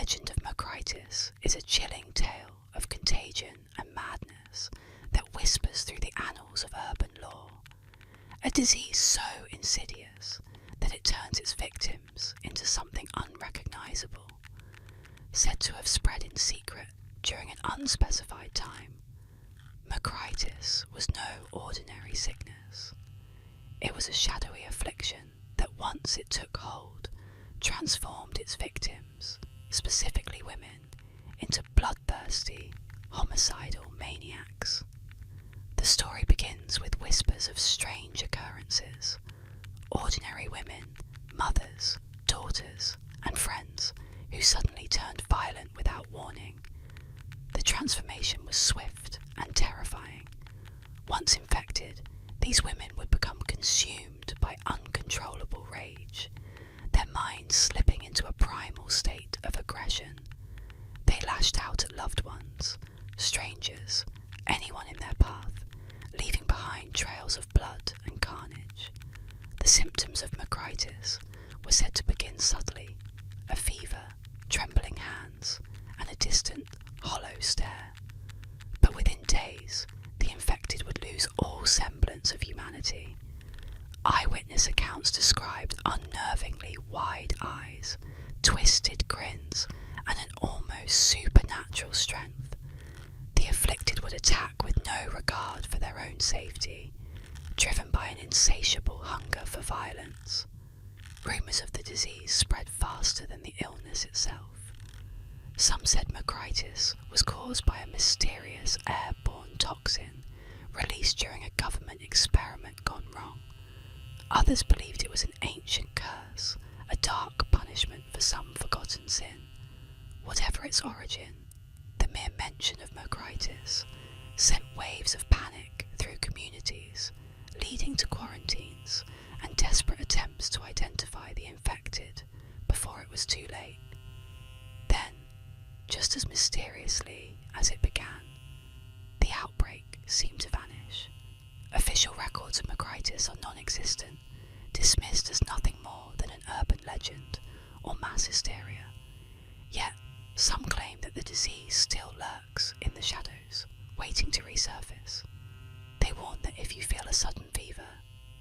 legend of Macritis is a chilling tale of contagion and madness that whispers through the annals of urban lore. A disease so insidious that it turns its victims into something unrecognisable. Said to have spread in secret during an unspecified time, Macritis was no ordinary sickness. It was a shadowy affliction that once it took hold, transformed its victims, specifically women, into bloodthirsty, homicidal maniacs. The story begins with whispers of strange occurrences. Ordinary women, mothers, daughters, and friends who suddenly turned violent without warning. The transformation was swift and terrifying. Once infected, these women would become consumed by uncontrollable rage, their minds slipping into a primal state of aggression. They lashed out at loved ones, strangers, anyone in their path, leaving behind trails of blood and carnage. The symptoms of Macritis were said to begin subtly: a fever, trembling hands, and a distant, hollow stare. But within days, the infected would lose all semblance of humanity. Eyewitness accounts described unnervingly wide eyes, twisted grins, and an almost supernatural strength. The afflicted would attack with no regard for their own safety, driven by an insatiable hunger for violence. Rumours of the disease spread faster than the illness itself. Some said Macritis was caused by a mysterious airborne toxin released during a government experiment gone wrong. Others believed it was an ancient curse, a dark punishment for some forgotten sin. Whatever its origin, the mere mention of Macritis sent waves of panic through communities, leading to quarantines and desperate attempts to identify the infected before it was too late. Then, just as mysteriously as it began, the outbreak seemed to vanish. Official records of Macritis are non-existent, dismissed as nothing more than an urban legend or mass hysteria. Yet, some claim that the disease still lurks in the shadows, waiting to resurface. They warn that if you feel a sudden fever,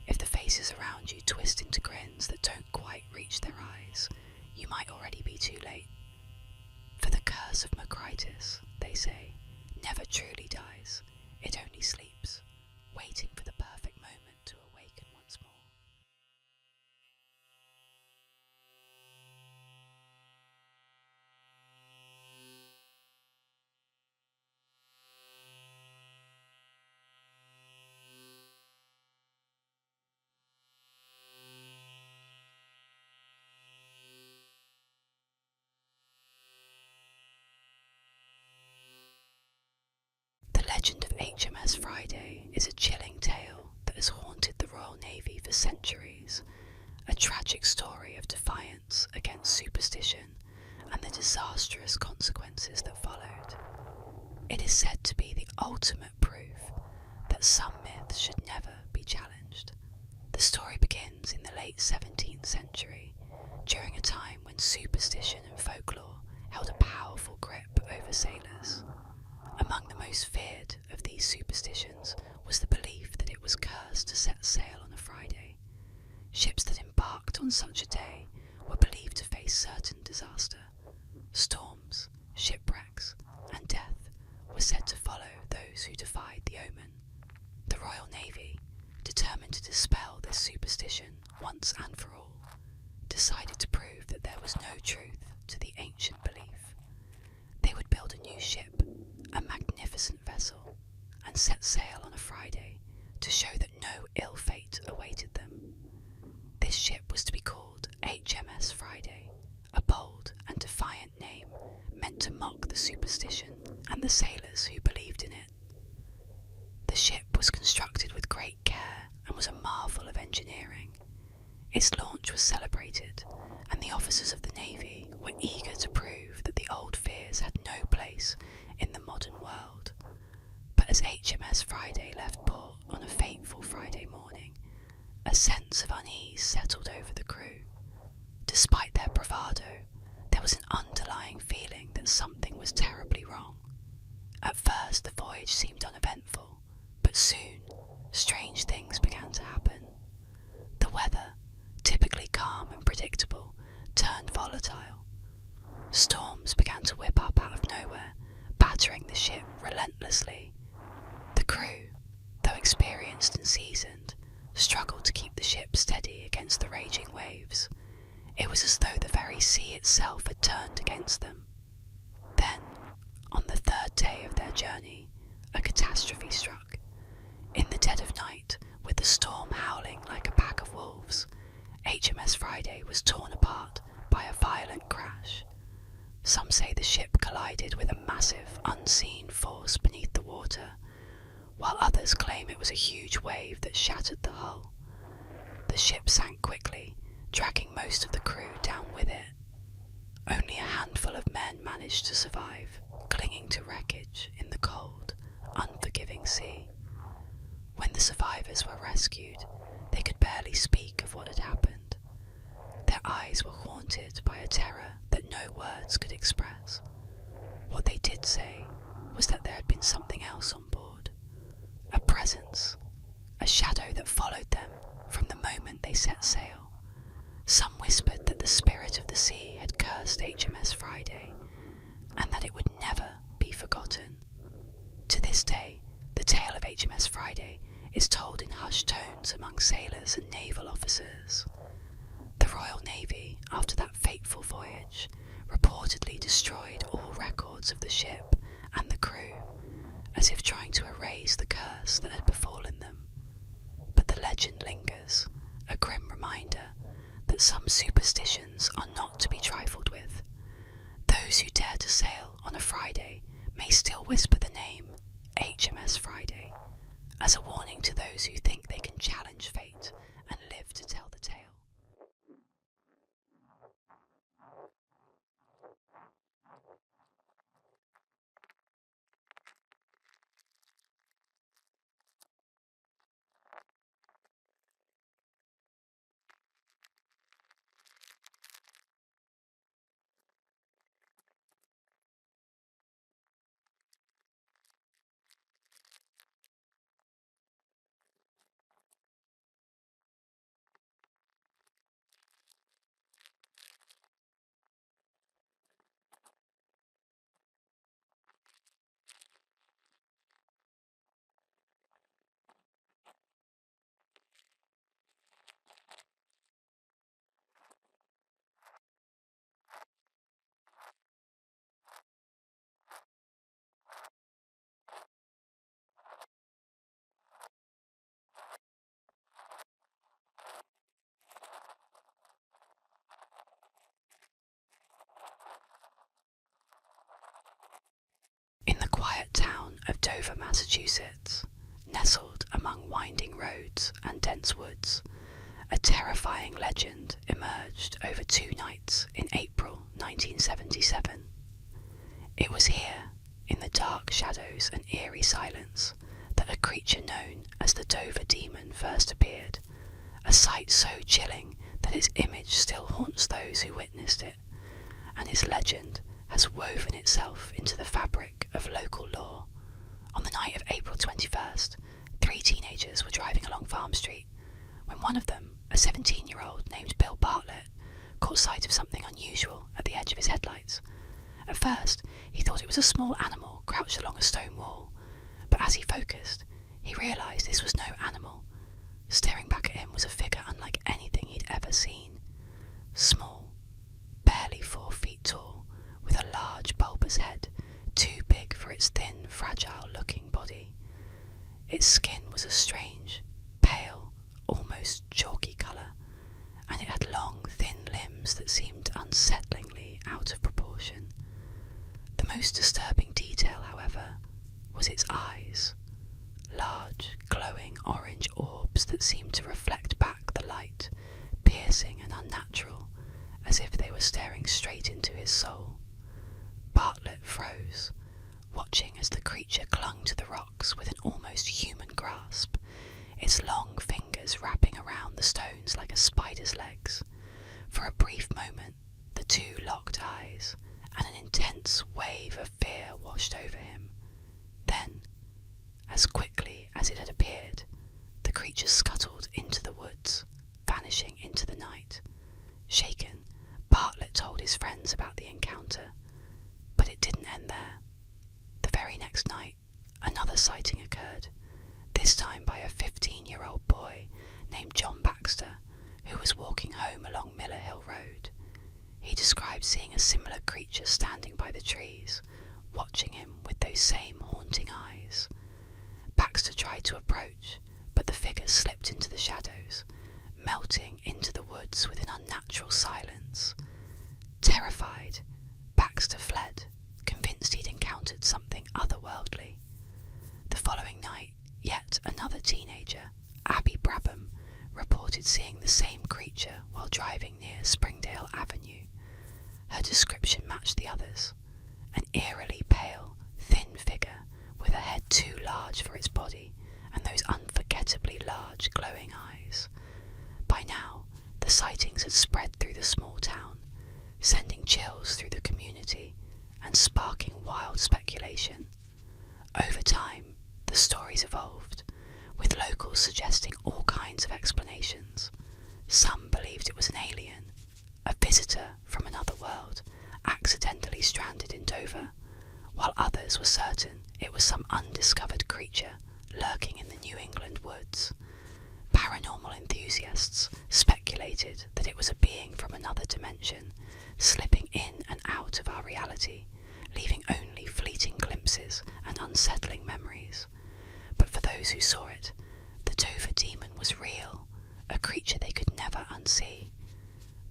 if the faces around you twist into grins that don't quite reach their eyes, you might already be too late. For the curse of Macritis, they say, never truly dies, it only sleeps, waiting for the perfect moment to awaken once more. The legend of HMS Friday is a chilling tale that has haunted the Royal Navy for centuries, a tragic story of defiance against superstition and the disastrous consequences that followed. It is said to be the ultimate proof that some myths should never be challenged. The story begins in the late 17th century, during a time when superstition and folklore held a powerful grip over sailors. Among the most feared of these superstitions was the belief that it was cursed to set sail on a Friday. Ships that embarked on such a day were believed to face certain disaster. Storms, shipwrecks, and death were said to follow those who defied the omen. The Royal Navy, determined to dispel this superstition once and for all, decided to prove that there was no truth to the ancient belief. They would build a new ship, a magnificent vessel, and set sail on a Friday to show that no ill fate awaited them. This ship was to be called HMS Friday, a bold and defiant name meant to mock the superstition and the sailors who believed in it. The ship was constructed with great care and was a marvel of engineering. Its launch was celebrated, and the officers of the Navy were eager to prove that the old fears had no place in the modern world. But as HMS Friday left port on a fateful Friday morning, a sense of unease settled over the crew. Despite their bravado, there was an underlying fear voyage seemed uneventful, but soon, strange things began to happen. The weather, typically calm and predictable, turned volatile. Storms began to whip up out of nowhere, battering the ship relentlessly. The crew, though experienced and seasoned, struggled to keep the ship steady against the raging waves. It was as though the very sea itself had turned against them. Then, on the third day of their journey, a catastrophe struck. In the dead of night, with the storm howling like a pack of wolves, HMS Friday was torn apart by a violent crash. Some say the ship collided with a massive, unseen force beneath the water, while others claim it was a huge wave that shattered the hull. The ship sank quickly, dragging most of the crew down with it. Only a handful of men managed to survive, clinging to wreckage in the cold, unforgiving sea. When the survivors were rescued, they could barely speak of what had happened. Their eyes were haunted by a terror that no words could express. What they did say was that there had been something else on board. A presence, a shadow that followed them from the moment they set sail. Some whispered that the spirit of the sea had cursed HMS Friday, and that it would never be forgotten. To this day, the tale of HMS Friday is told in hushed tones among sailors and naval officers. The Royal Navy, after that fateful voyage, reportedly destroyed all records of the ship and the crew, as if trying to erase the curse that had befallen them. But the legend lingers, a grim reminder that some superstitions are not to be trifled with. Those who dare to sail on a Friday may still whisper the name HMS Friday, as a warning to those who think they can challenge fate and live to tell the tale. In the quiet town of Dover, Massachusetts, nestled among winding roads and dense woods, a terrifying legend emerged over 2 nights in April 1977. It was here, in the dark shadows and eerie silence, that a creature known as the Dover Demon first appeared, a sight so chilling that its image still haunts those who witnessed it, and its legend has woven itself into the fabric of local lore. On the night of April 21st, 3 teenagers were driving along Farm Street when one of them, a 17-year-old named Bill Bartlett, caught sight of something unusual at the edge of his headlights. At first, he thought it was a small animal crouched along a stone wall, but as he focused, he realised this was no animal. Staring back at him was a figure unlike anything he'd ever seen. Small, barely 4 feet tall, with a large bulbous head, too big for its thin, fragile-looking body. Its skin was a strange, pale, almost chalky colour, and it had long, thin limbs that seemed unsettlingly out of proportion. The most disturbing detail, however, was its eyes. Large, glowing orange orbs that seemed to reflect back the light, piercing and unnatural, as if they were staring straight into his soul. Bartlett froze, watching as the creature clung to the rocks with an almost human grasp, its long fingers wrapping around the stones like a spider's legs. For a brief moment, the two locked eyes, and an intense wave of fear washed over him. Then, As quickly as it had appeared, the creature scuttled into the woods, vanishing into the night. Shaken, Bartlett told his friends about the encounter, but it didn't end there. The very next night, another sighting occurred, this time by a 15-year-old boy named John Baxter, who was walking home along Miller Hill Road. He described seeing a similar creature standing by the trees, watching him with those same haunting eyes. Baxter tried to approach, but the figure slipped into the shadows, melting into the woods with an unnatural silence. Terrified, Baxter fled, convinced he'd encountered something otherworldly. The following night, yet another teenager, Abby Brabham, reported seeing the same creature while driving near Springdale Avenue. Her description matched the others, an eerily pale, thin figure with a head too large for its body and those unforgettably large glowing eyes. By now, the sightings had spread through the small town, sending chills through the community and sparking wild speculation. Over time, the stories evolved, with locals suggesting all kinds of explanations. Some believed it was an alien, a visitor from another world, accidentally stranded in Dover, while others were certain it was some undiscovered creature lurking in the New England woods. Paranormal enthusiasts speculated that it was a being from another dimension, slipping in and out of our reality, leaving only fleeting glimpses and unsettling memories. But for those who saw it, the Dover demon was real, a creature they could never unsee.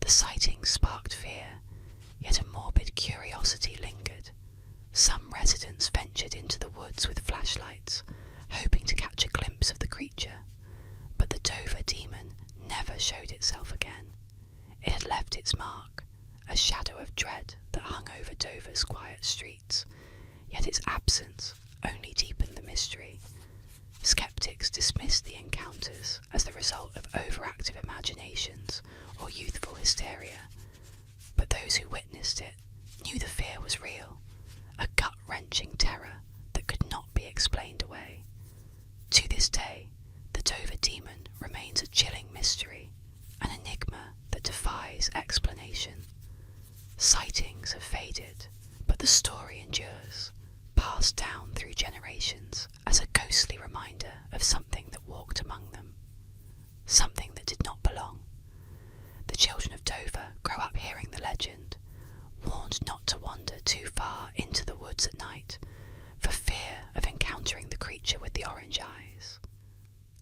The sighting sparked fear, yet a morbid curiosity lingered. Some residents ventured into the woods with flashlights, hoping to catch a glimpse of the creature, but the Dover demon never showed itself again. It had left its mark, a shadow of dread that hung over Dover's quiet streets, yet its absence only deepened the mystery. Skeptics dismissed the encounters as the result of overactive imaginations or youthful hysteria, but those who witnessed it knew the fear was real, a gut-wrenching terror that could not be explained away. To this day, the Dover demon remains a chilling mystery, an enigma that defies explanation. Sightings have faded, but the story endures, passed down through generations as a ghostly reminder of something that walked among them, something that did not belong. The children of Dover grow up hearing the legend, warned not to wander too far into the woods at night, for fear of encountering the creature with the orange eyes.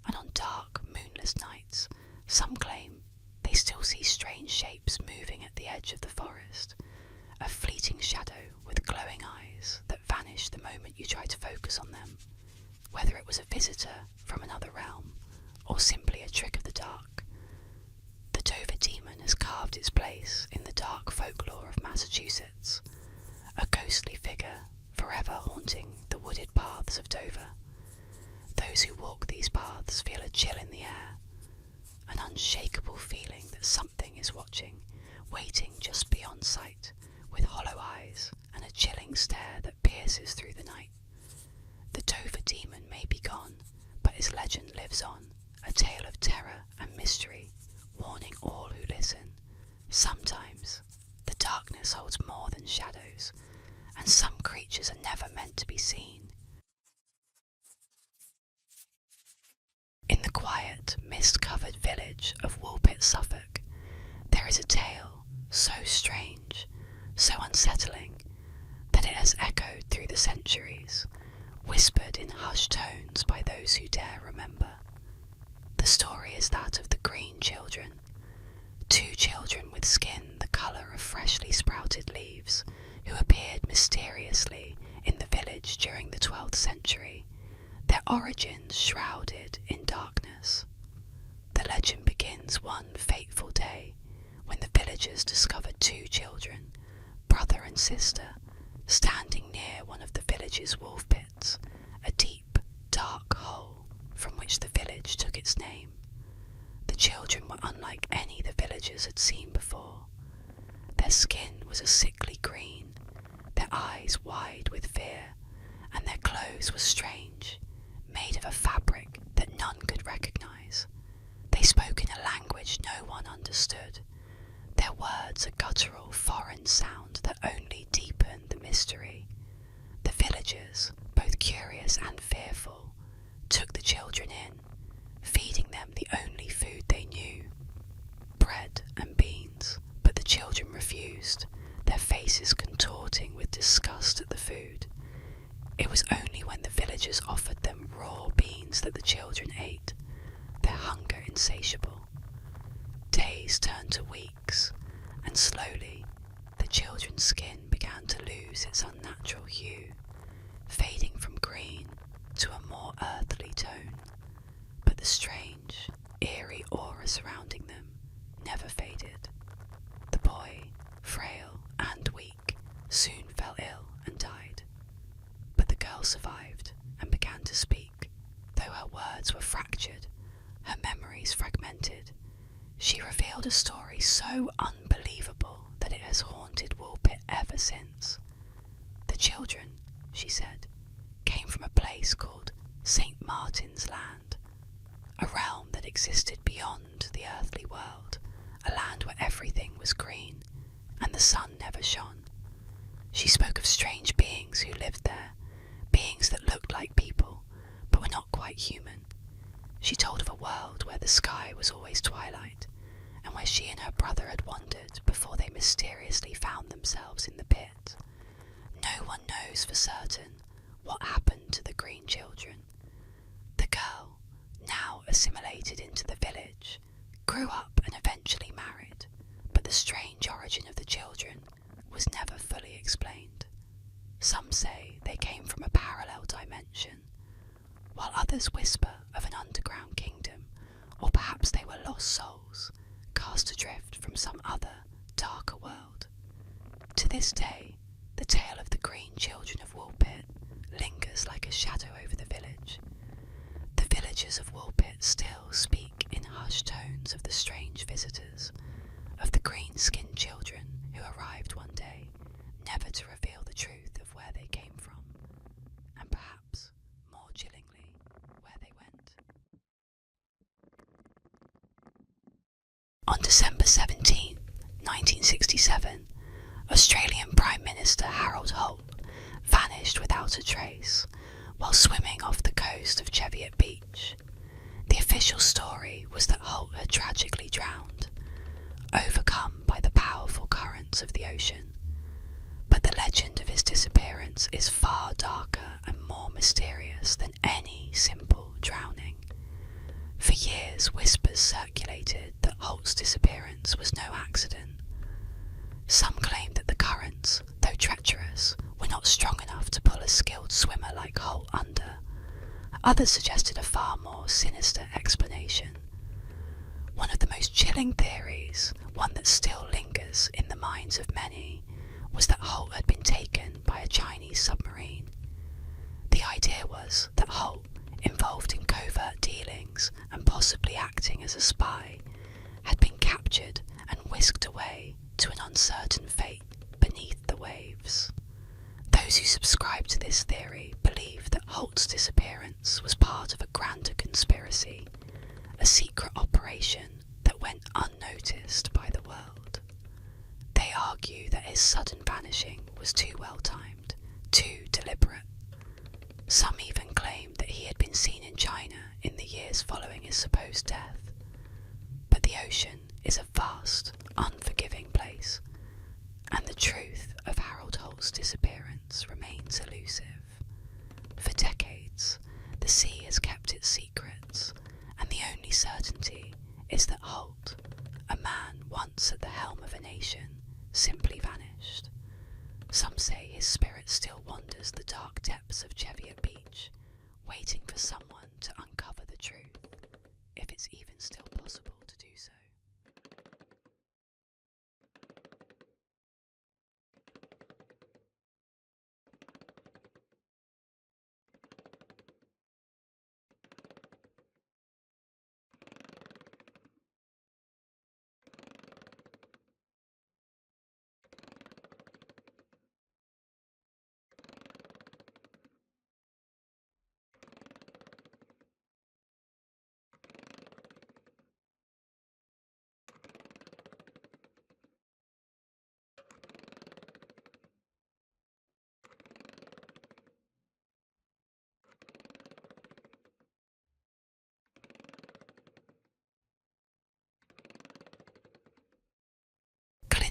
And on dark, moonless nights, some claim they still see strange shapes moving at the edge of the forest, a fleeting shadow with glowing eyes that vanish the moment you try to focus on them, whether it was a visitor from another realm or simply a trick of the dark. The Dover demon has carved its place in the dark folklore of Massachusetts, a ghostly figure forever haunting the wooded paths of Dover. Those who walk these paths feel a chill in the air, an unshakable feeling that something is watching, waiting just beyond sight, with hollow eyes and a chilling stare that pierces through the night. The Dover demon may be gone, but his legend lives on, a tale of terror and mystery, warning all who listen. Sometimes the darkness holds more than shadows, and some creatures are never meant to be seen. In the quiet, mist-covered village of Woolpit, Suffolk, there is a tale so strange, so unsettling, that it has echoed through the centuries, whispered in hushed tones by those who dare remember. The story is that of the Green Children, 2 children with skin the colour of freshly sprouted leaves, who appeared mysteriously in the village during the 12th century, their origins shrouded in darkness. The legend begins one fateful day when the villagers discovered 2 children, brother and sister, standing near one of the village's wolf pits, a deep, dark hole from which the village took its name. The children were unlike any the villagers had seen before. Their skin was a sickly green, their eyes wide with fear, and their clothes were strange, made of a fabric that none could recognize. They spoke in a language no one understood, their words a guttural foreign sound that only deepened the mystery. The villagers, both curious and fearful, took the children in, feeding them the only food they knew, bread and beans, but the children refused, their faces contorting with disgust at the food. It was only when the villagers offered them raw beans that the children ate, their hunger insatiable. Days turned to weeks, and slowly the children's skin began to lose its unnatural hue, fading from green to a more earthly tone. But the strange, eerie aura surrounding them never faded. The boy, frail and weak, soon fell ill and died. But the girl survived and began to speak, though her words were fractured, her memories fragmented. She revealed a story so unbelievable that it has haunted Woolpit ever since. The children, she said, came from a place called St. Martin's Land, a realm that existed beyond the earthly world, a land where everything was green and the sun never shone. She spoke of strange beings who lived there, beings that looked like people but were not quite human. She told of a world where the sky was always twilight, and where she and her brother had wandered before they mysteriously found themselves in the pit. No one knows for certain what happened to the green children. The girl, now assimilated into the village, grew up and eventually married, but the strange origin of the children was never fully explained. Some say they came from a parallel dimension, while others whisper of an underground kingdom, or perhaps they were lost souls, cast adrift from some other, darker world. To this day, the tale of the green children of Woolpit lingers like a shadow over the village. The villagers of Woolpit still speak in hushed tones of the strange visitors, of the green-skinned children who arrived one day, never to reveal the truth of where they came from, and perhaps, more chillingly, where they went. On December 17, 1967, Australian Prime Minister Harold Holt vanished without a trace while swimming off the coast of Cheviot Beach. The official story was that Holt had tragically drowned, overcome by the powerful currents of the ocean. But the legend of his disappearance is far darker and more mysterious than any simple drowning. For years, whispers circulated that Holt's disappearance was no accident. Some claimed that the currents, though treacherous, were not strong enough to pull a skilled swimmer like Holt under. Others suggested a far more sinister explanation. One of the most chilling theories, one that still lingers in the minds of many, was that Holt had been taken by a Chinese submarine. The idea was that Holt, involved in covert dealings and possibly acting as a spy, had been captured and whisked away to an uncertain fate beneath the waves. Those who subscribe to this theory believe that Holt's disappearance was part of a grander conspiracy, a secret operation that went unnoticed by the world. They argue that his sudden vanishing was too well timed, too deliberate. Some even claim that he had been seen in China in the years following his supposed death. But the ocean is a vast, unforgiving place, and the truth of Harold Holt's disappearance remains elusive. For decades, the sea has kept its secrets, and the only certainty is that Holt, a man once at the helm of a nation, simply vanished. Some say his spirit still wanders the dark depths of Cheviot Beach, waiting for someone to uncover the truth, if it's even still possible to do so.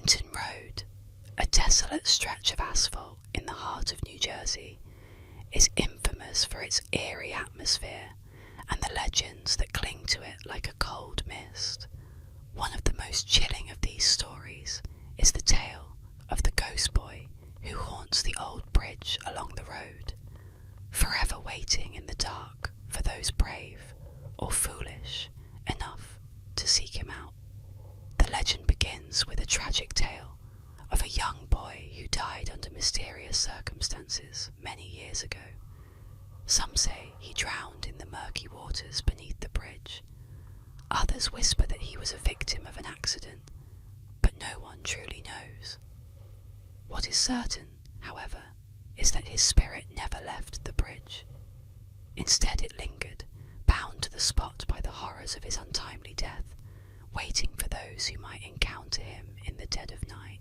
Clinton Road, a desolate stretch of asphalt in the heart of New Jersey, is infamous for its eerie atmosphere and the legends that cling to it like a cold mist. One of the most chilling of these stories is the tale of the ghost boy who haunts the old bridge along the road, forever waiting in the dark for those brave or foolish enough to seek him out. The legend begins with a tragic tale of a young boy who died under mysterious circumstances many years ago. Some say he drowned in the murky waters beneath the bridge. Others whisper that he was a victim of an accident, but no one truly knows. What is certain, however, is that his spirit never left the bridge. Instead it lingered, bound to the spot by the horrors of his untimely death, waiting for those who might encounter him in the dead of night.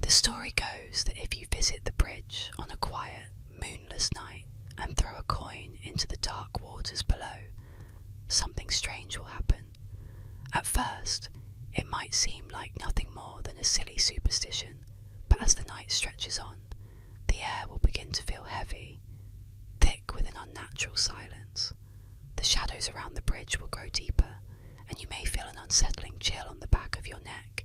The story goes that if you visit the bridge on a quiet, moonless night and throw a coin into the dark waters below, something strange will happen. At first, it might seem like nothing more than a silly superstition, but as the night stretches on, the air will begin to feel heavy, thick with an unnatural silence. The shadows around the bridge will grow deeper, and you may feel an unsettling chill on the back of your neck,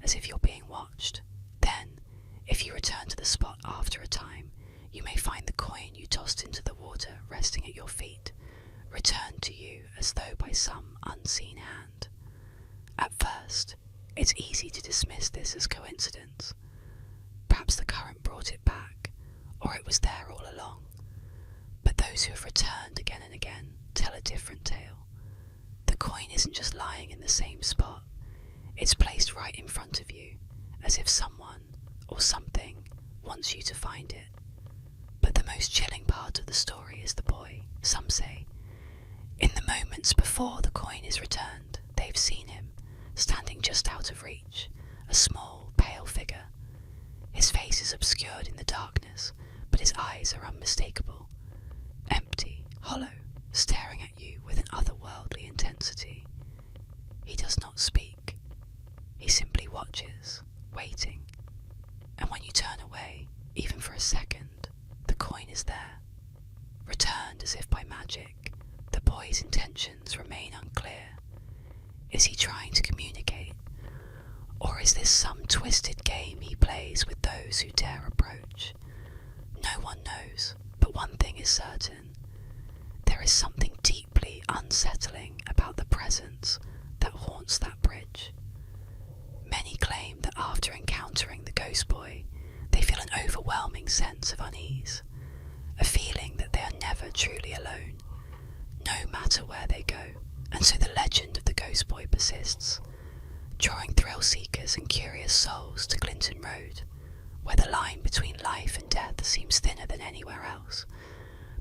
as if you're being watched. Then, if you return to the spot after a time, you may find the coin you tossed into the water resting at your feet, returned to you as though by some unseen hand. At first, it's easy to dismiss this as coincidence. Perhaps the current brought it back, or it was there all along. But those who have returned again and again tell a different tale. The coin isn't just lying in the same spot, it's placed right in front of you, as if someone or something wants you to find it. But the most chilling part of the story is the boy, some say. In the moments before the coin is returned, they've seen him, standing just out of reach, a small, pale figure. His face is obscured in the darkness, but his eyes are unmistakable, empty, hollow, staring at you with an otherworldly intensity. He does not speak. He simply watches, waiting. And when you turn away, even for a second, the coin is there. Returned as if by magic, the boy's intentions remain unclear. Is he trying to communicate? Or is this some twisted game he plays with those who dare approach? No one knows, but one thing is certain. There is something deeply unsettling about the presence that haunts that bridge. Many claim that after encountering the ghost boy, they feel an overwhelming sense of unease, a feeling that they are never truly alone, no matter where they go. And so the legend of the ghost boy persists, drawing thrill seekers and curious souls to Clinton Road, where the line between life and death seems thinner than anywhere else.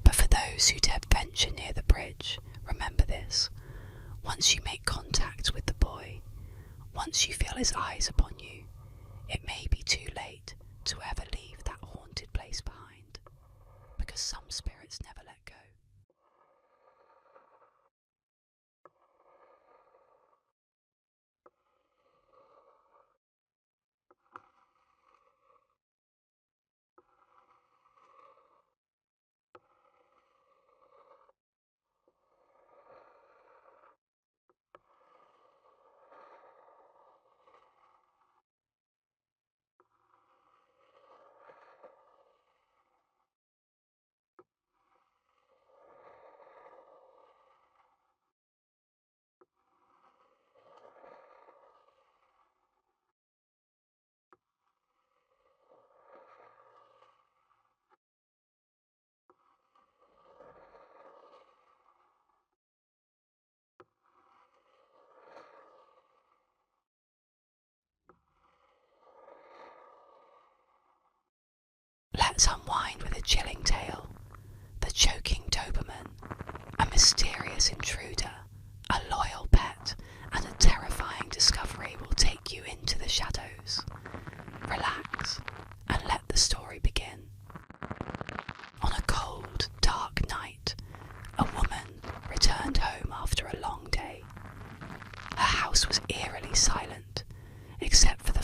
But for those who dare venture near the bridge, remember this: once you make contact with the boy, once you feel his eyes upon you, it may be too late to ever leave that haunted place behind, because some spirits never let go. Let's unwind with a chilling tale. The choking Doberman, a mysterious intruder, a loyal pet, and a terrifying discovery will take you into the shadows. Relax and let the story begin. On a cold, dark night, a woman returned home after a long day. Her house was eerily silent, except for the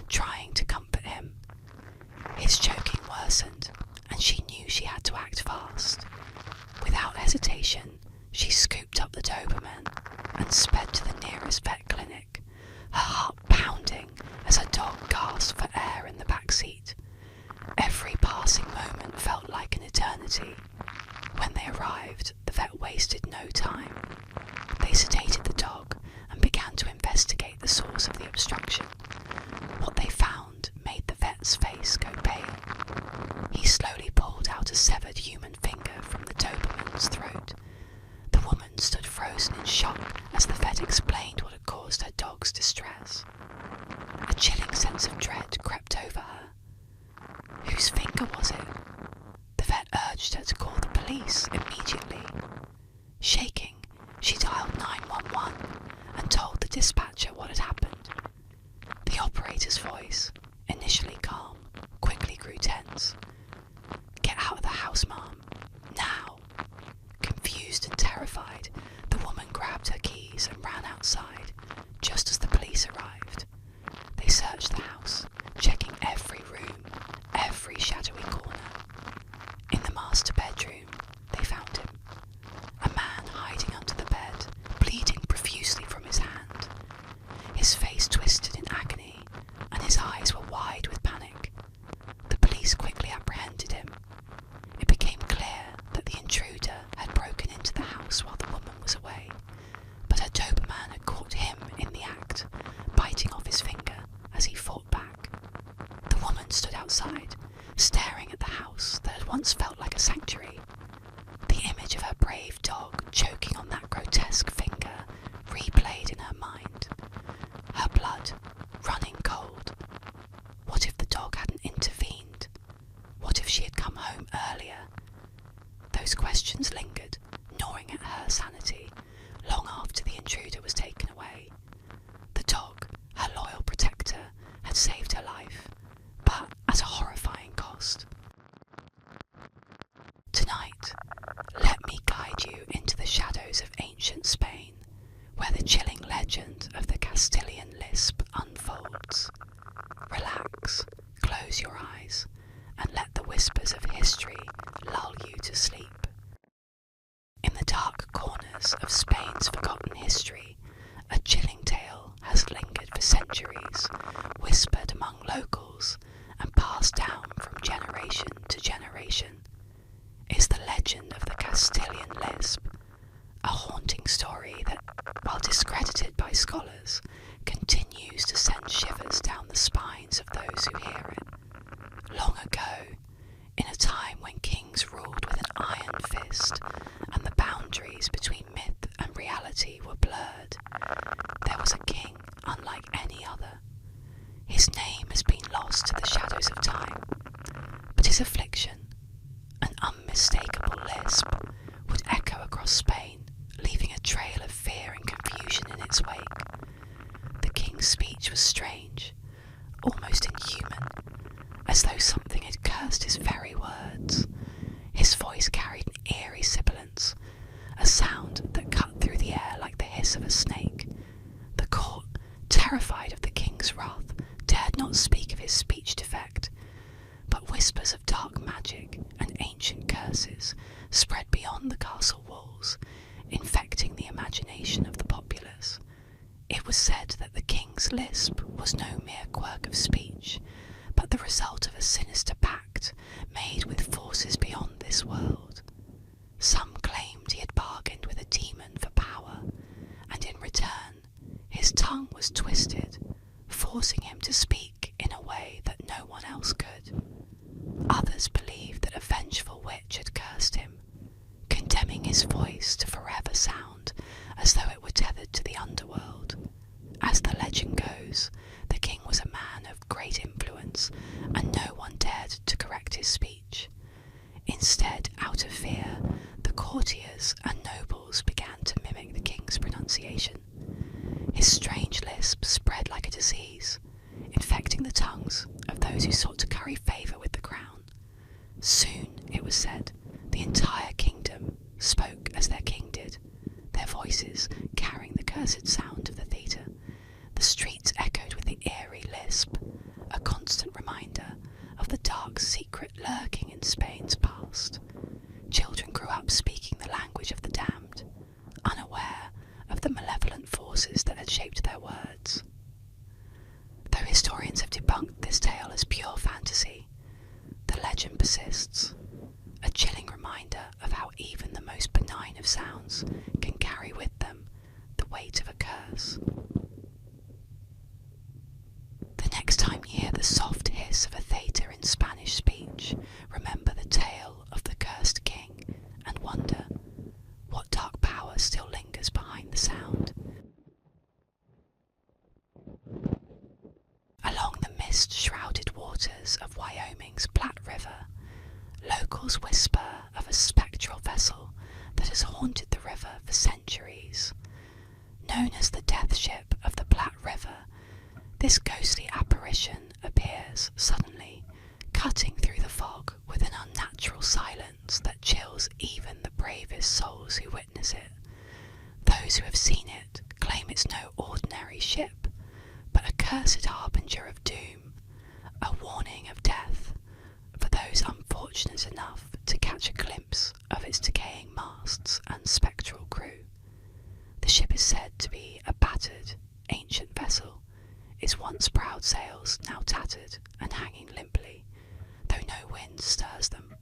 trying to comfort him. His choking worsened, and she knew she had to act fast. Without hesitation, she scooped up the Doberman and sped to the nearest vet clinic, her heart pounding as her dog gasped for air in the back seat. Every passing moment felt like an eternity. When they arrived, the vet wasted no time. They sedated the dog and began to investigate the source of the obstruction. What they found made the vet's face go pale. He slowly pulled out a severed human finger from the Doberman's throat. The woman stood frozen in shock as the vet explained what had caused her dog's distress. A chilling sense of dread crept over her. Whose finger was it? The vet urged her to call the police immediately. Shaking, she dialed 911 and told the dispatcher what had happened. The operator's voice, initially calm, quickly grew tense. "Get out of the house, Mom. Now." Confused and terrified, the woman grabbed her keys and ran outside, just as the police arrived. They searched the house, checking every room, every shadowy corner. In the master bedroom, they found him. A man hiding under the bed, bleeding profusely from his hand. His face twisted in agony, and his eyes were wide with panic. The police quickly apprehended him. It became clear that the intruder had broken into the house while the woman was away, but her Doberman had caught him in the act, biting off his finger as he fought back. The woman stood outside, staring at the house that had once felt like a sanctuary. The image of her brave dog choking on that grotesque finger replayed in her mind. Her blood running cold. What if the dog hadn't intervened? What if she had come home earlier? Those questions lingered, gnawing at her sanity, long after the intruder was taken away. The dog, her loyal protector, had saved her life, but at a horrifying cost. Tonight, let me guide you into the shadows of ancient Spain, where the chilling legend of the Castilian lisp unfolds. Relax, close your eyes, and let the whispers of history lull you to sleep. In the dark corners of Spain's forgotten history, a chilling tale has lingered for centuries, whispered among locals and passed down from generation to generation. It's the legend of the Castilian lisp, a haunting story that, while discredited by scholars, continues to send shivers down the spines of those who hear it. Long ago, in a time when kings ruled with an iron fist and the boundaries between myth and reality were blurred, there was a king unlike any other. His name has been lost to the shadows of time, but his affliction, an unmistakable lisp, would echo across Spain, leaving a trail of fear and confusion in its wake. The king's speech was strange, almost inhuman, as though something had cursed his very words. His voice carried an eerie sibilance, a sound that cut through the air like the hiss of a snake. The court, terrified of the king's wrath, dared not speak of his speech defect, but whispers of dark magic and ancient curses spread beyond the castle walls, infecting the imagination of the populace. It was said that the king's lisp was no mere quirk of speech, but the result of a sinister pact made with forces beyond this world. Some claimed he had bargained with a demon for power, and in return his tongue was twisted, forcing him to speak in a way that no one else could. Others believed that a vengeful witch had cursed him, condemning his voice to forever sound as though it were tethered to the underworld. As the legend goes, the king was a man of great influence, and no one dared to correct his speech. Instead, out of fear, the courtiers and nobles began to mimic the king's pronunciation. His strange lisp spread like a disease, infecting the tongues of those who sought to curry favour with the crown. Soon, it was said, the entire kingdom spoke as their king did, their voices carrying the cursed sound of the theatre. The streets echoed with the eerie lisp, in Spain's past. Children grew up speaking the language of the damned, unaware of the malevolent forces that had shaped their words. Though historians have debunked this tale as pure fantasy, the legend persists, a chilling reminder of how even the most benign of sounds can carry with them the weight of a curse. The next time you hear the soft hiss of a theta in Spanish speech, remember the tale of the cursed king and wonder what dark power still lingers behind the sound. Along the mist-shrouded waters of Wyoming's Platte River, locals whisper of a spectral vessel that has haunted the river for centuries. Known as the Death Ship of the Platte River, this ghostly apparition appears suddenly, cutting through the fog with an unnatural silence that chills even the bravest souls who witness it. Those who have seen it claim it's no ordinary ship, but a cursed harbinger of doom, a warning of death for those unfortunate enough to catch a glimpse of its decaying masts and spectral crew. The ship is said to be a battered, ancient vessel, its once proud sails now tattered and hanging limply, though no wind stirs them.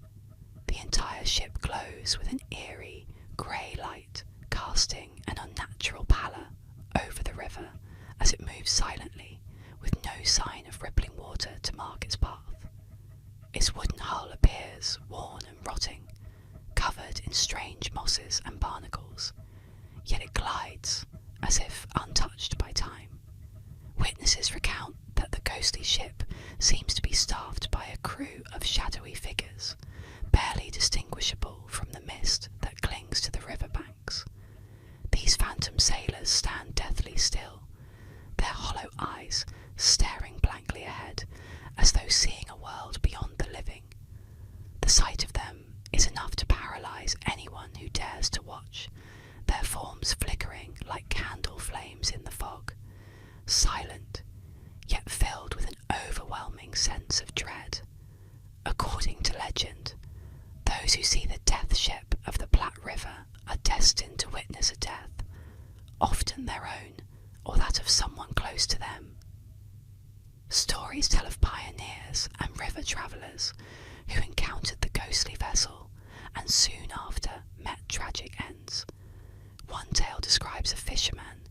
The entire ship glows with an eerie, grey light, casting an unnatural pallor over the river as it moves silently, with no sign of rippling water to mark its path. Its wooden hull appears worn and rotting, covered in strange mosses and barnacles, yet it glides as if untouched by time. Witnesses recount that the ghostly ship seems to be staffed by a crew of shadowy figures, barely distinguishable from the mist that clings to the riverbanks. These phantom sailors stand deathly still, their hollow eyes staring blankly ahead, as though seeing a world beyond the living. The sight of them is enough to paralyze anyone who dares to watch, their forms flickering like candle flames in the fog, silent, yet filled with an overwhelming sense of dread. According to legend, those who see the death ship of the Platte River are destined to witness a death, often their own or that of someone close to them. Stories tell of pioneers and river travellers who encountered the ghostly vessel and soon after met tragic ends. One tale describes a fisherman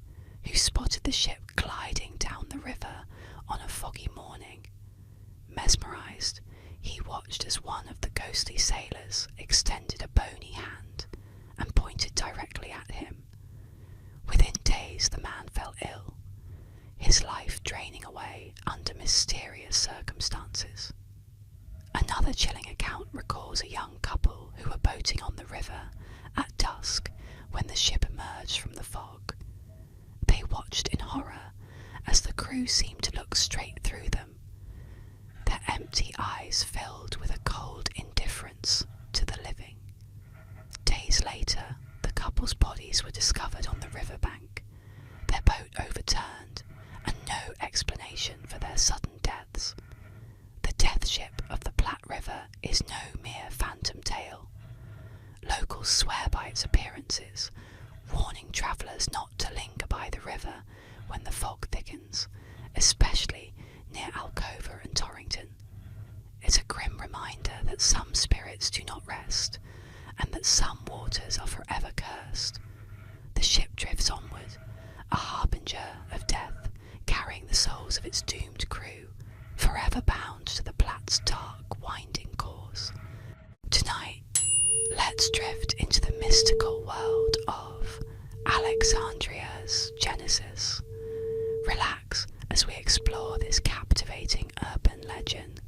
who spotted the ship gliding down the river on a foggy morning. Mesmerised, he watched as one of the ghostly sailors extended a bony hand and pointed directly at him. Within days the man fell ill, his life draining away under mysterious circumstances. Another chilling account recalls a young couple who were boating on the river at dusk when the ship emerged from the fog. They watched in horror as the crew seemed to look straight through them, their empty eyes filled with a cold indifference to the living. Days later, the couple's bodies were discovered on the riverbank, their boat overturned, and no explanation for their sudden deaths. The death ship of the Platte River is no mere phantom tale. Locals swear by its appearances, warning travellers not to linger by the river when the fog thickens, especially near Alcova and Torrington. It's a grim reminder that some spirits do not rest, and that some waters are forever cursed. The ship drifts onward, a harbinger of death, carrying the souls of its doomed crew, forever bound to the Platte's dark, winding course. Tonight, let's drift into the mystical world of Alexandria's Genesis. Relax as we explore this captivating urban legend,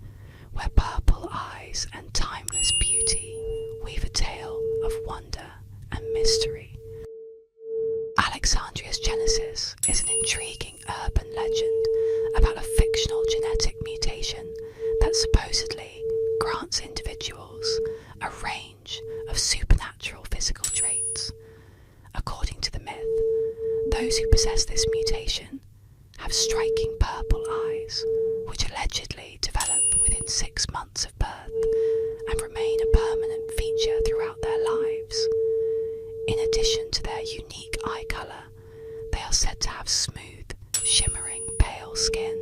where purple eyes and timeless beauty weave a tale of wonder and mystery. Alexandria's Genesis is an intriguing urban legend about a fictional genetic mutation that supposedly grants individuals a range of supernatural physical traits. According to the myth, those who possess this mutation have striking purple eyes, which allegedly develop within 6 months of birth and remain permanent feature throughout their lives. In addition to their unique eye colour, they are said to have smooth, shimmering, pale skin,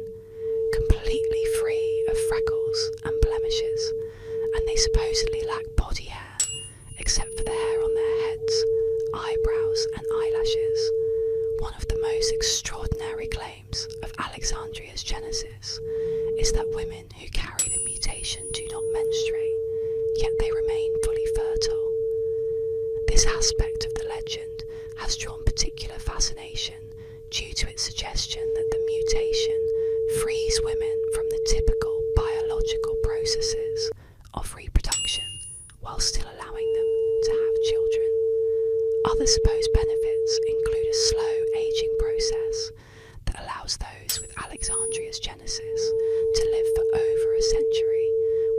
completely free of freckles and blemishes, and they supposedly lack body hair, except for the hair on their heads, eyebrows and eyelashes. One of the most extraordinary claims of Alexandria's genesis is that women who carry the mutation do not menstruate, yet they remain fully fertile. This aspect of the legend has drawn particular fascination due to its suggestion that the mutation frees women from the typical biological processes of reproduction while still allowing them to have children. Other supposed benefits include a slow aging process that allows those with Alexandria's genesis to live for over a century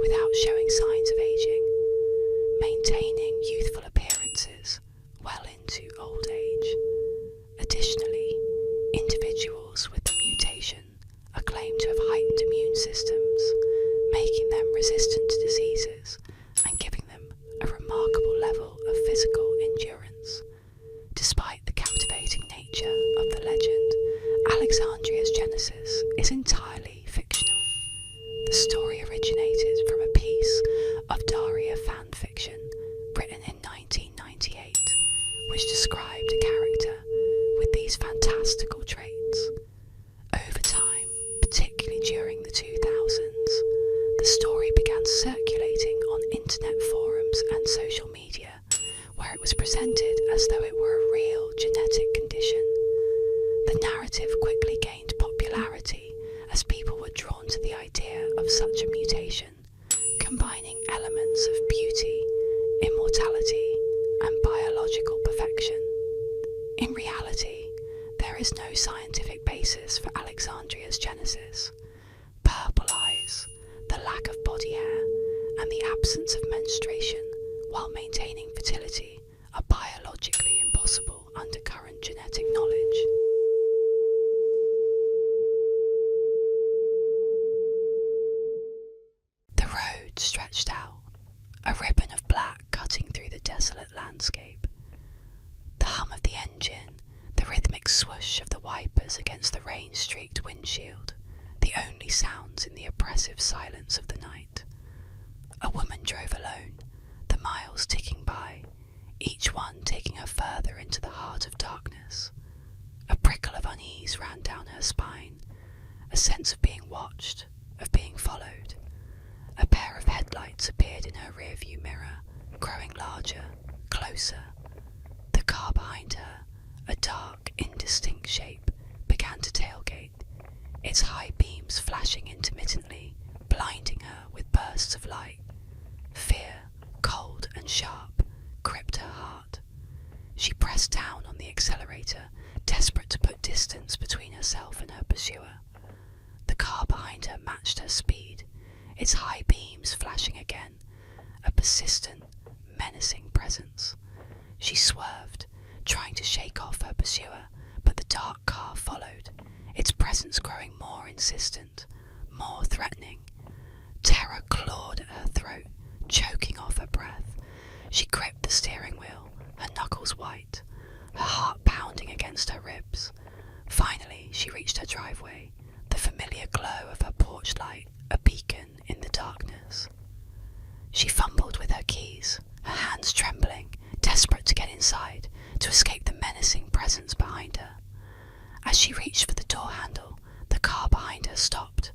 without showing signs of aging, maintaining youthful appearances well into old age. Additionally, individuals with the mutation are claimed to have heightened immune systems, making them resistant to diseases and giving them a remarkable level of physical endurance. Despite the captivating nature of the legend, Alexandria's genesis is entirely fictional. The story originated from a piece of Daria fan fiction written in 1998, which described a character with these fantastical traits. Over time, particularly during the 2000s, the story began circulating on internet forums and social media, where it was presented as though it were a real genetic condition. The narrative quickly gained popularity as people were drawn to the idea of such a mutation, combining elements of beauty, immortality, and biological perfection. In reality, there is no scientific basis for Alexandria's genesis. Purple eyes, the lack of body hair, and the absence of menstruation while maintaining fertility are biologically impossible under current genetic knowledge. The road stretched out, a ribbon of black cutting through the desolate landscape. The hum of the engine, the rhythmic swoosh of the wipers against the rain-streaked windshield, the only sounds in the oppressive silence of the night. A woman drove alone, the miles ticking by, each one taking her further into the heart of darkness. A prickle of unease ran down her spine, a sense of being watched, of being followed. A pair of headlights appeared in her rearview mirror, growing larger, closer. The car behind her, a dark, indistinct shape, began to tailgate, its high beams flashing intermittently, blinding her with bursts of light. Fear, cold and sharp, gripped her heart. She pressed down on the accelerator, desperate to put distance between herself and her pursuer. The car behind her matched her speed, its high beams flashing again, a persistent, menacing presence. She swerved, trying to shake off her pursuer, but the dark car followed, its presence growing more insistent, more threatening. Terror clawed at her throat, choking off her breath. She gripped the steering wheel, her knuckles white, her heart pounding against her ribs. Finally, she reached her driveway, the familiar glow of her porch light a beacon in the darkness. She fumbled with her keys, her hands trembling, desperate to get inside, to escape the menacing presence behind her. As she reached for the door handle, the car behind her stopped,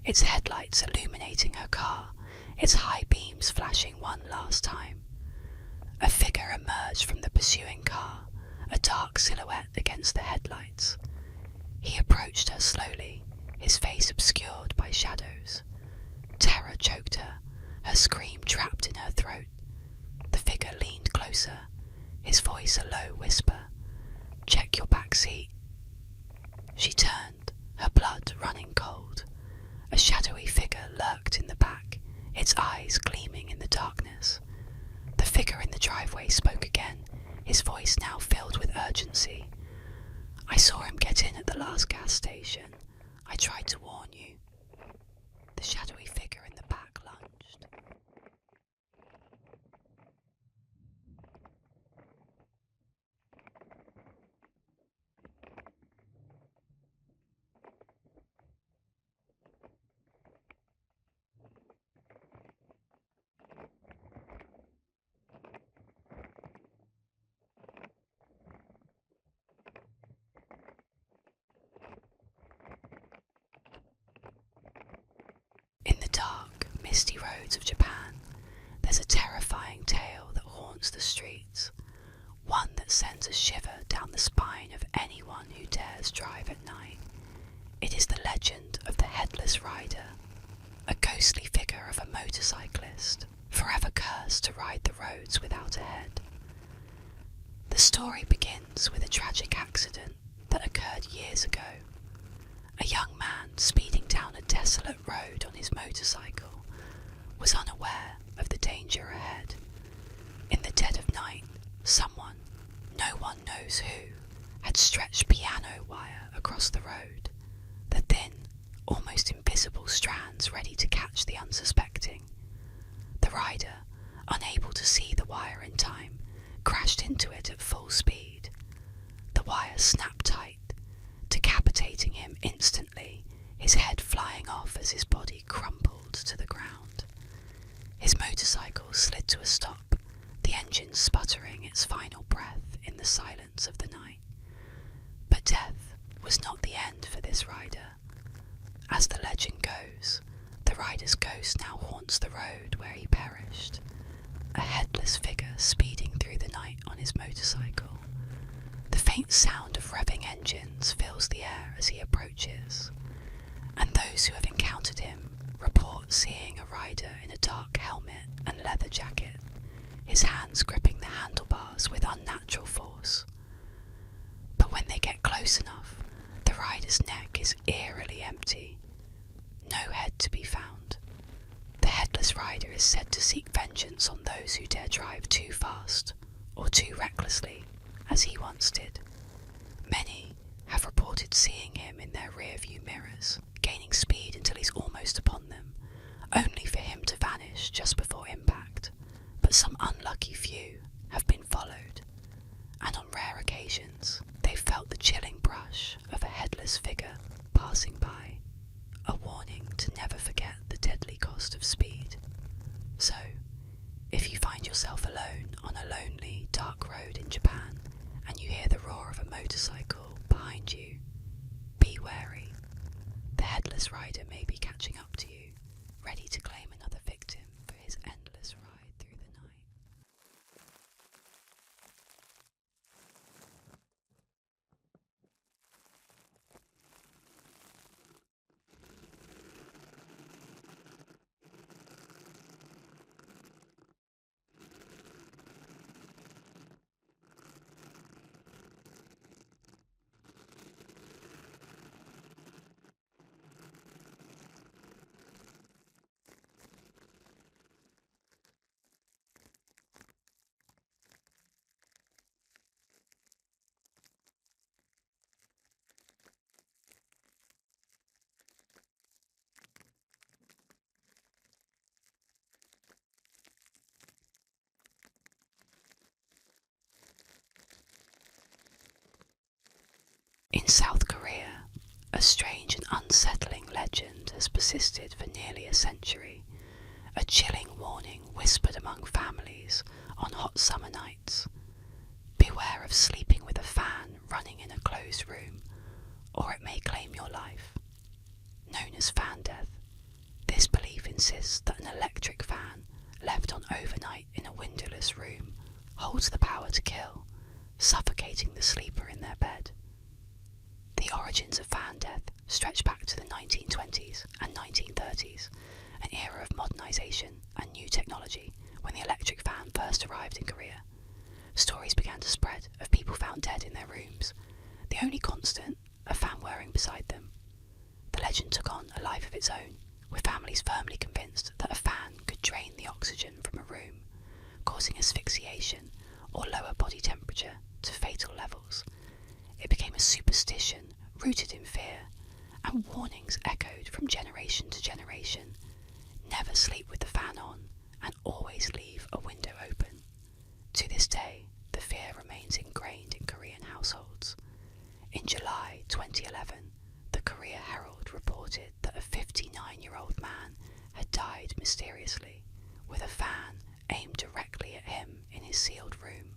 its headlights illuminating her car, its high beams flashing one last time. A figure emerged from the pursuing car, a dark silhouette against the headlights. He approached her slowly, his face obscured by shadows. Terror choked her, her scream trapped in her throat. The figure leaned closer, his voice a low whisper. "Check your back seat." She turned, her blood running cold. A shadowy figure lurked in the back, its eyes gleaming in the darkness. The figure in the driveway spoke again, his voice now filled with urgency. "I saw him get in at the last gas station. I tried to warn you." The shadowy figure in the back lunged. misty roads of Japan, there's a terrifying tale that haunts the streets, one that sends a shiver down the spine of anyone who dares drive at night. It is the legend of the Headless Rider, a ghostly figure of a motorcyclist, forever cursed to ride the roads without a head. The story begins with a tragic accident that occurred years ago. A young man speeding down a desolate road on his motorcycle was unaware of the danger ahead. In the dead of night, someone, no one knows who, had stretched piano wire across the road, the thin, almost invisible strands ready to catch the unsuspecting. The rider, unable to see the wire in time, crashed into it at full speed. The wire snapped tight, decapitating him instantly, his head flying off as his body crumpled to the ground. His motorcycle slid to a stop, the engine sputtering its final breath in the silence of the night. But death was not the end for this rider. As the legend goes, the rider's ghost now haunts the road where he perished, a headless figure speeding through the night on his motorcycle. The faint sound of revving engines fills the air as he approaches, and those who have encountered him report seeing a rider in a dark helmet and leather jacket, his hands gripping the handlebars with unnatural force. But when they get close enough, the rider's neck is eerily empty, no head to be found. The headless rider is said to seek vengeance on those who dare drive too fast or too recklessly, as he once did. Many have reported seeing him in their rear-view mirrors, gaining speed until he's almost upon them, only for him to vanish just before impact. But some unlucky few have been followed, and on rare occasions they've felt the chilling brush of a headless figure passing by, a warning to never forget the deadly cost of speed. So, if you find yourself alone on a lonely, dark road in Japan, and you hear the roar of a motorcycle behind you, be wary. The headless rider may be catching up to you, ready to claim another victim for his endless ride through the night. In South Korea, a strange and unsettling legend has persisted for nearly a century, a chilling warning whispered among families on hot summer nights. Beware of sleeping with a fan running in a closed room, or it may claim your life. Known as fan death, this belief insists that an electric fan left on overnight in a windowless room holds the power to kill, suffocating the sleeper in their bed. The origins of fan death stretch back to the 1920s and 1930s, an era of modernisation and new technology when the electric fan first arrived in Korea. Stories began to spread of people found dead in their rooms, the only constant a fan whirring beside them. The legend took on a life of its own, with families firmly convinced that a fan could drain the oxygen from a room, causing asphyxiation or lower body temperature to fatal levels. It became a superstition rooted in fear, and warnings echoed from generation to generation. Never sleep with the fan on, and always leave a window open. To this day, the fear remains ingrained in Korean households. In July 2011, the Korea Herald reported that a 59-year-old man had died mysteriously, with a fan aimed directly at him in his sealed room.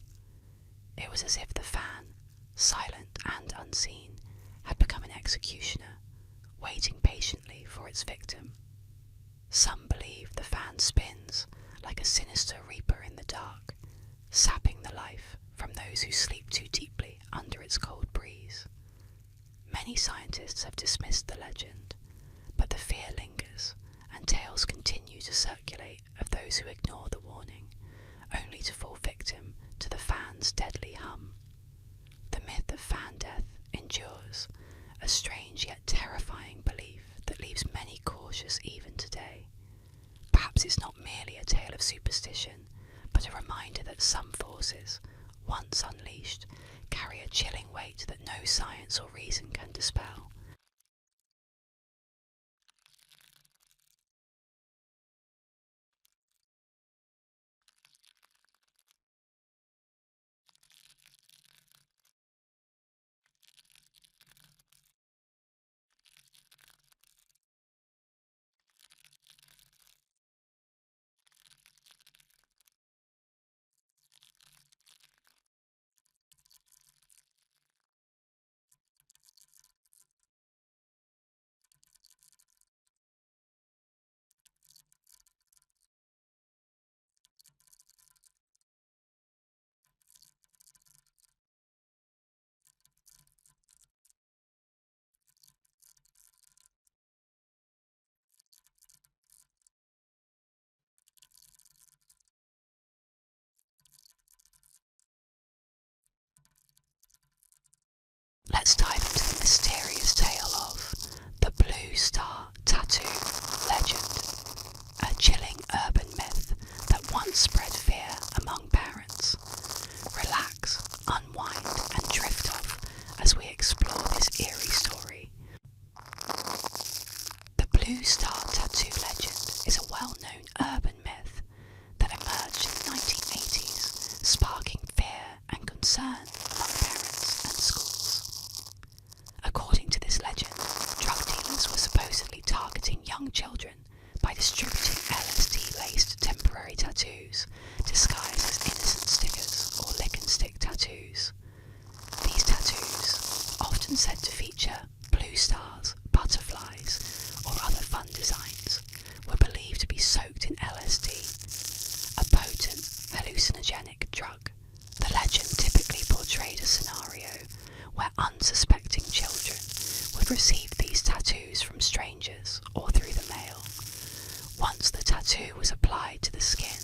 It was as if the fan, silent and unseen, had become an executioner, waiting patiently for its victim. Some believe the fan spins like a sinister reaper in the dark, sapping the life from those who sleep too deeply under its cold breeze. Many scientists have dismissed the legend, but the fear lingers, and tales continue to circulate of those who ignore the warning, only to fall victim to the fan's deadly hum. The myth of fan death endures, a strange yet terrifying belief that leaves many cautious even today. Perhaps it's not merely a tale of superstition, but a reminder that some forces, once unleashed, carry a chilling weight that no science or reason can dispel. Let's dive into the mysterious tale of the Blue Star Tattoo legend, a chilling urban myth that once spread fear among parents. Relax, unwind, and drift off as we explore this eerie story. The Blue Star Tattoo legend is a well-known urban myth that emerged in the 1980s, sparking fear and concern among parents and schools. According to this legend, drug dealers were supposedly targeting young children by distributing LSD-laced temporary tattoos disguised as innocent stickers or lick and stick tattoos. These tattoos, often said to feature blue stars, butterflies, or other fun designs, were believed to be soaked in LSD, a potent hallucinogenic drug. The legend typically portrayed a scenario where unsuspecting children would receive these tattoos from strangers or through the mail. Once the tattoo was applied to the skin,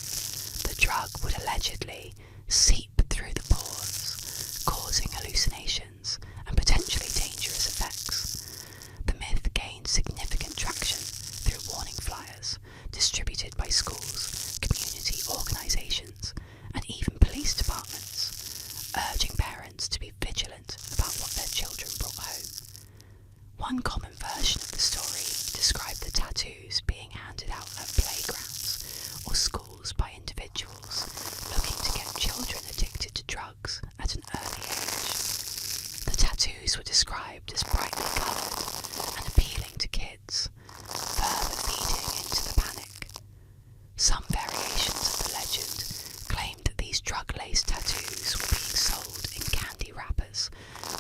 the drug would allegedly seep through the pores, causing hallucinations and potentially dangerous effects. The myth gained significant traction through warning flyers distributed by schools, community organisations, and even police departments, urging parents to be vigilant about what their children brought home. One common version of the story described the tattoos being handed out at playgrounds or schools by individuals looking to get children addicted to drugs at an early age. The tattoos were described as brightly coloured and appealing to kids, further feeding into the panic. Some variations of the legend claimed that these drug-laced tattoos were being sold in candy wrappers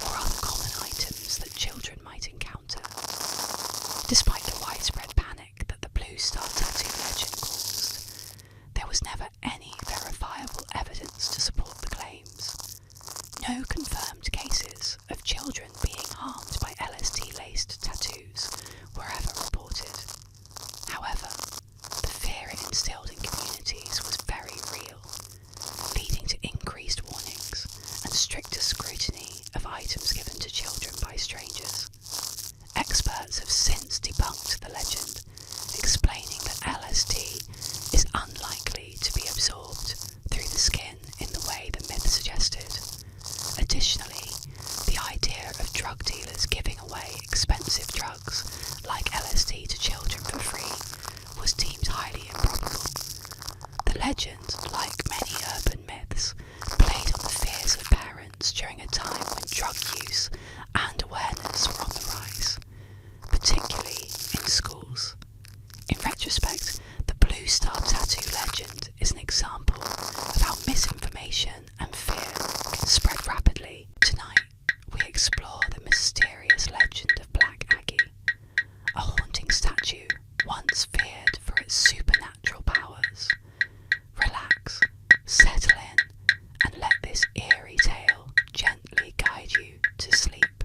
or other common items that children might encounter. Despite the widespread panic that the Blue Star Tattoo legend caused, there was never any verifiable evidence to support the claims. No confirmed cases of children being harmed by LSD-laced tattoos were ever reported. However, the fear it instilled in communities was very real, leading to increased warnings and stricter scrutiny of items given to children by strangers. Experts have since debunked the legend, explaining that LSD is unlikely to be absorbed through the skin in the way the myth suggested. Additionally, the idea of drug dealers giving away expensive drugs like LSD to children for free was deemed highly improbable. The legend, like many urban myths, played on the fears of parents during a time when drug use and awareness were on the rise, particularly in schools. In retrospect, the Blue Star Tattoo legend is an example of how misinformation and fear can spread rapidly. Tonight, we explore the mysterious legend of Black Aggie, a haunting statue once feared for its supernatural powers. Relax, settle in, and let this eerie tale gently guide you to sleep.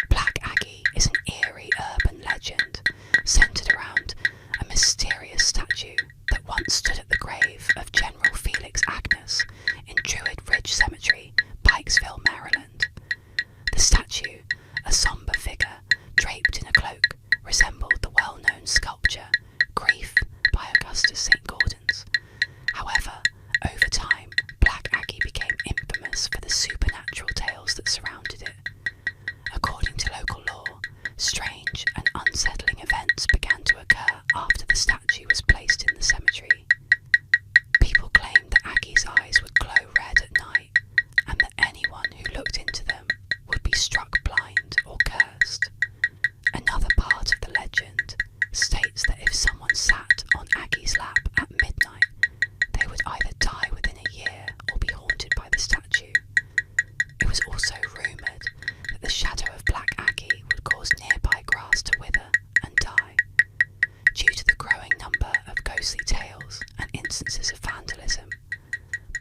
Black Aggie is an eerie urban legend centred around a mysterious statue that once stood at the grave of General Felix Agnes in Druid Ridge Cemetery, Pikesville, Maryland. The statue, a sombre figure draped in a cloak, resembled the well-known sculpture Grief by Augustus St. Gaudens. However, over time, Black Aggie became infamous for the supernatural tales that surrounded it. According to local law, strange and unsettling events began to occur after the statue was placed in the cemetery. People claimed that Aggie's eyes would glow red at night, and that anyone who looked into them would be struck blind or cursed. Another part of the legend states that if someone sat on Aggie's lap at midnight, they would either die within a year or be haunted by the statue. It was also rumoured that the shadow of Black Aggie would cause nearby grass to wither and die. Due to the growing number of ghostly tales and instances of vandalism,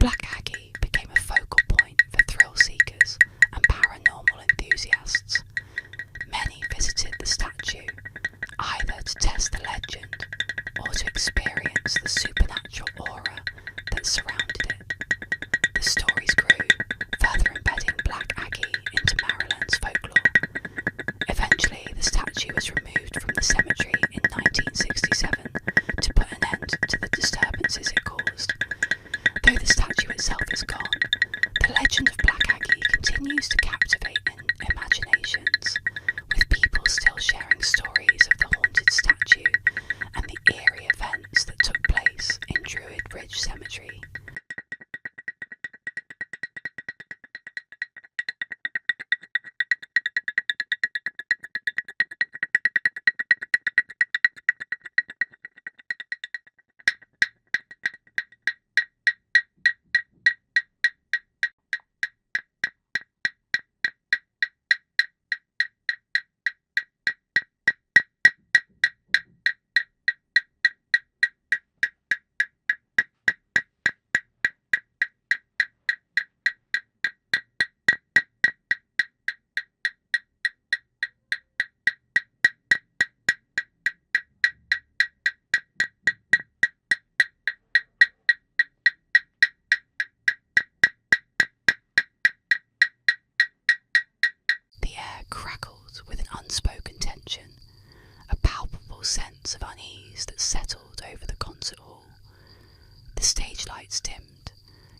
Black Aggie became a focal point for thrill seekers and paranormal enthusiasts. Many visited the statue either to test the legend or to experience the supernatural aura that surrounded it. The stories grew, further embedding Black Aggie into Maryland's folklore. Eventually, the statue was removed from the cemetery in 1967 to put an end to the disturbances it caused. Though the statue itself is gone, the legend of Black Aggie continues to captivate imaginations, with people still sharing stories of the haunted statue and the eerie events that took place in Druid Ridge Cemetery. Crackled with an unspoken tension, a palpable sense of unease that settled over the concert hall. The stage lights dimmed,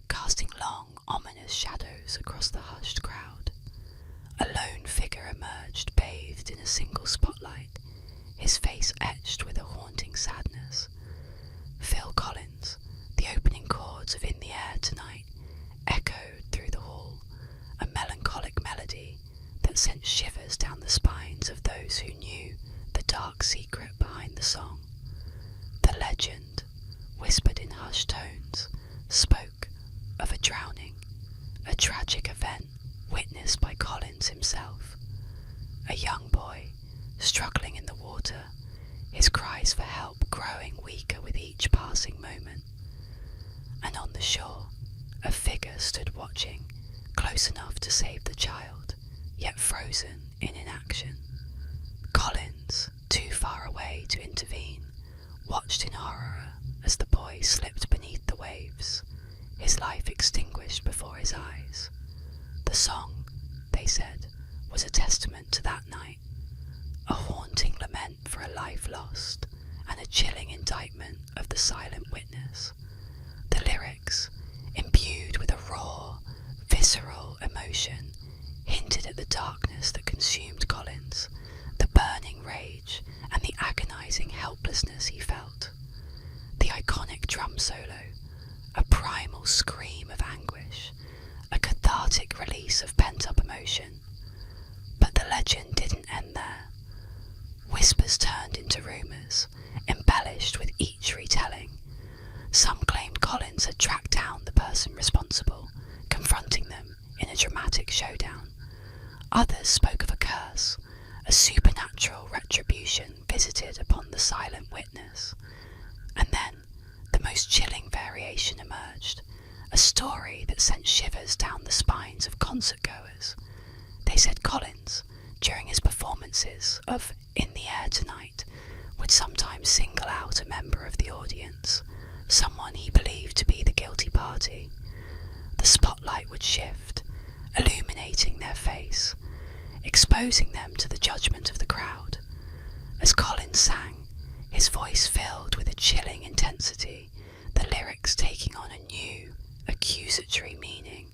casting long, ominous shadows across the hushed crowd. A lone figure emerged, bathed in a single spotlight, his face etched with a haunting sadness. Phil Collins, the opening chords of In the Air Tonight, echoed through the hall, a melancholic melody that sent shivers down the spines of those who knew the dark secret behind the song. The legend, whispered in hushed tones, spoke of a drowning, a tragic event witnessed by Collins himself. A young boy, struggling in the water, his cries for help growing weaker with each passing moment. And on the shore, a figure stood watching, close enough to save the child, yet frozen in inaction. Collins, too far away to intervene, watched in horror as the boy slipped beneath the waves, his life extinguished before his eyes. The song, they said, was a testament to that night, a haunting lament for a life lost, and a chilling indictment of the silent witness. The lyrics, imbued with a raw, visceral emotion, hinted at the darkness that consumed Collins, the burning rage and the agonizing helplessness he felt. The iconic drum solo, a primal scream of anguish, a cathartic release of pent-up emotion. But the legend didn't end there. Whispers turned into rumours, embellished with each retelling. Some claimed Collins had tracked down the person responsible, confronting them in a dramatic showdown. Others spoke of a curse, a supernatural retribution visited upon the silent witness, most chilling variation emerged, a story that sent shivers down the spines of concert-goers. They said Collins, during his performances of In the Air Tonight, would sometimes single out a member of the audience, someone he believed to be the guilty party. The spotlight would shift, illuminating their face, exposing them to the judgment of the crowd. As Collins sang, his voice filled with a chilling intensity, the lyrics taking on a new, accusatory meaning.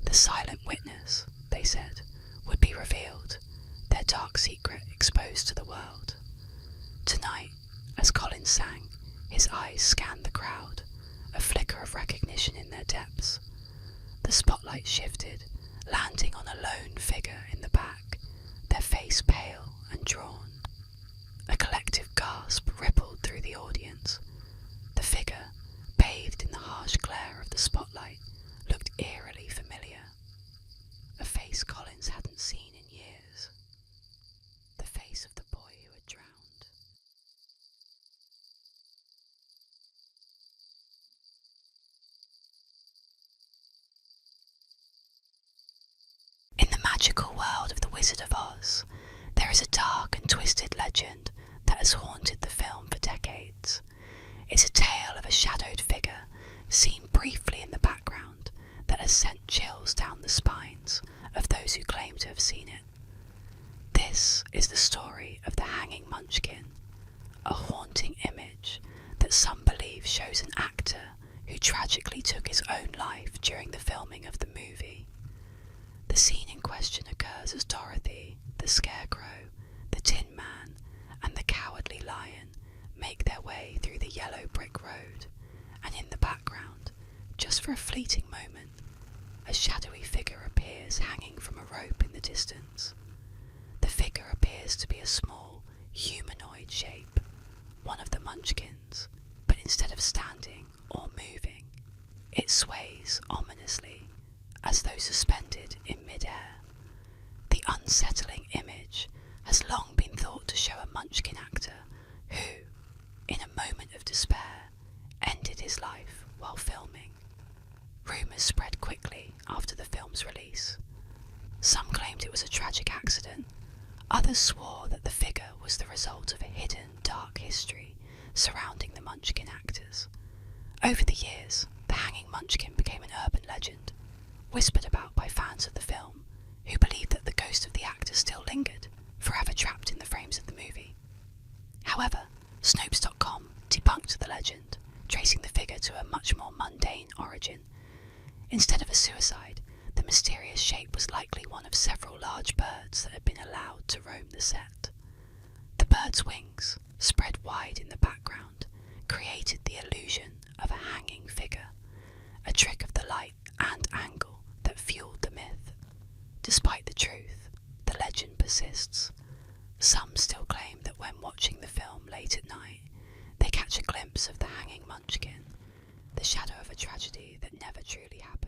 The silent witness, they said, would be revealed, their dark secret exposed to the world. Tonight, as Collins sang, his eyes scanned the crowd, a flicker of recognition in their depths. The spotlight shifted, landing on a lone figure in the back, their face pale and drawn. A collective gasp rippled through the audience. The figure, bathed in the harsh glare of the spotlight, looked eerily familiar. A face Collins hadn't seen in years. The face of the boy who had drowned. In the magical world of The Wizard of Oz, there is a dark and twisted legend that has haunted the film for decades. It's a tale of a shadowed figure, seen briefly in the background, that has sent chills down the spines of those who claim to have seen it. This is the story of the Hanging Munchkin, a haunting image that some believe shows an actor who tragically took his own life during the filming of the movie. The scene in question occurs as Dorothy, the Scarecrow, the Tin Man, and the Cowardly Lion make their way through the yellow brick road, and in the background, just for a fleeting moment, a shadowy figure appears hanging from a rope in the distance. The figure appears to be a small, humanoid shape, one of the Munchkins, but instead of standing or moving, it sways ominously, as though suspended in mid-air. The unsettling image has long been thought to show a Munchkin actor who, in a moment of despair, ended his life while filming. Rumours spread quickly after the film's release. Some claimed it was a tragic accident. Others swore that the figure was the result of a hidden, dark history surrounding the Munchkin actors. Over the years, the Hanging Munchkin became an urban legend, whispered about by fans of the film, who believed that the ghost of the actor still lingered, forever trapped in the frames of the movie. However, Snopes.com debunked the legend, tracing the figure to a much more mundane origin. Instead of a suicide, the mysterious shape was likely one of several large birds that had been allowed to roam the set. The bird's wings, spread wide in the background, created the illusion of a hanging figure, a trick of the light and angle that fueled the myth. Despite the truth, the legend persists. Some still claim that when watching the film late at night, they catch a glimpse of the Hanging Munchkin, the shadow of a tragedy that never truly happened.